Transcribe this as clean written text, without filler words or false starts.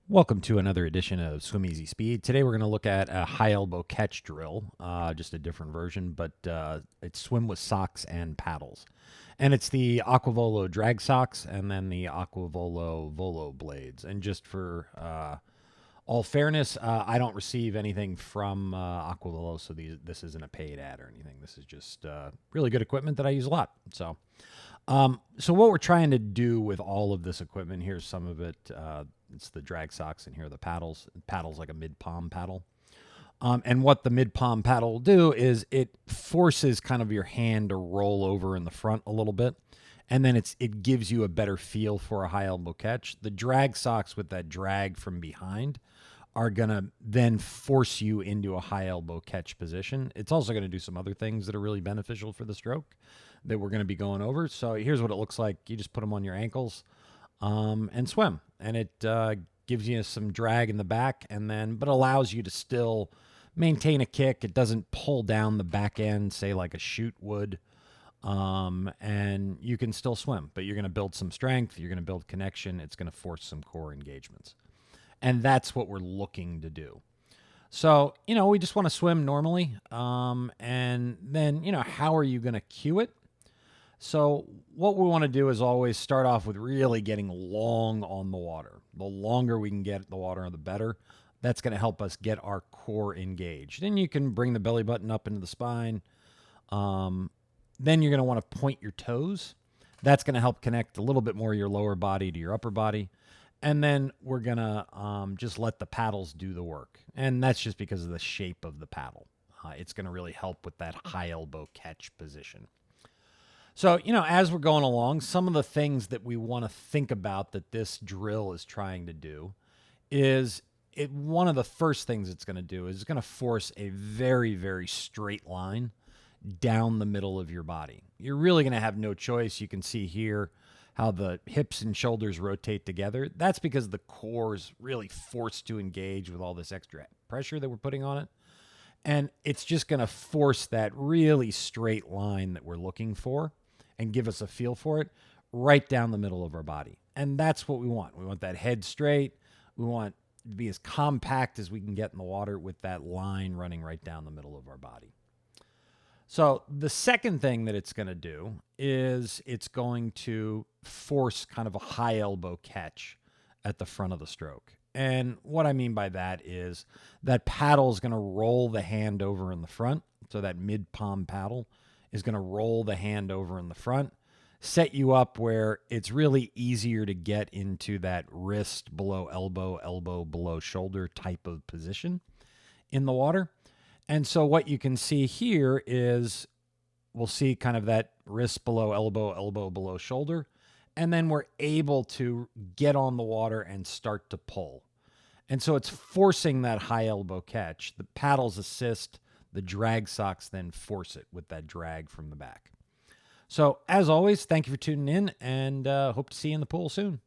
Welcome to another edition of Swim Easy Speed. Today we're going to look at a high elbow catch drill, just a different version, but it's swim with socks and paddles. And it's the Volo drag socks and then the Volo blades. And just for all fairness, I don't receive anything from Volo, so this isn't a paid ad or anything. This is just really good equipment that I use a lot. So what we're trying to do with all of this equipment, here's some of it. It's the drag socks, and here are the paddles. Paddles like a mid-palm paddle. And what the mid-palm paddle will do is it forces kind of your hand to roll over in the front a little bit, and then it gives you a better feel for a high elbow catch. The drag socks with that drag from behind are going to then force you into a high elbow catch position. It's also going to do some other things that are really beneficial for the stroke that we're going to be going over. So here's what it looks like. You just put them on your ankles and swim. And it gives you some drag in the back but allows you to still maintain a kick. It doesn't pull down the back end, say like a chute would. And you can still swim, but you're going to build some strength. You're going to build connection. It's going to force some core engagements. And that's what we're looking to do. So, we just want to swim normally. And then, how are you going to cue it? So what we want to do is always start off with really getting long on the water. The longer we can get the water, the better. That's going to help us get our core engaged. Then you can bring the belly button up into the spine. Then you're going to want to point your toes. That's going to help connect a little bit more your lower body to your upper body. And then we're going to just let the paddles do the work. And that's just because of the shape of the paddle. It's going to really help with that high elbow catch position. So, as we're going along, some of the things that we want to think about that this drill is trying to do is one of the first things it's going to do is it's going to force a very, very straight line down the middle of your body. You're really going to have no choice. You can see here how the hips and shoulders rotate together. That's because the core is really forced to engage with all this extra pressure that we're putting on it. And it's just going to force that really straight line that we're looking for and give us a feel for it right down the middle of our body. And that's what we want. We want that head straight. We want to be as compact as we can get in the water with that line running right down the middle of our body. So the second thing that it's going to do is it's going to force kind of a high elbow catch at the front of the stroke. And what I mean by that is that paddle is going to roll the hand over in the front. So that mid-palm paddle is going to roll the hand over in the front, set you up where it's really easier to get into that wrist below elbow, elbow below shoulder type of position in the water. And so what you can see here is we'll see kind of that wrist below elbow, elbow below shoulder. And then we're able to get on the water and start to pull. And so it's forcing that high elbow catch. The paddles assist, the drag socks then force it with that drag from the back. So as always, thank you for tuning in and hope to see you in the pool soon.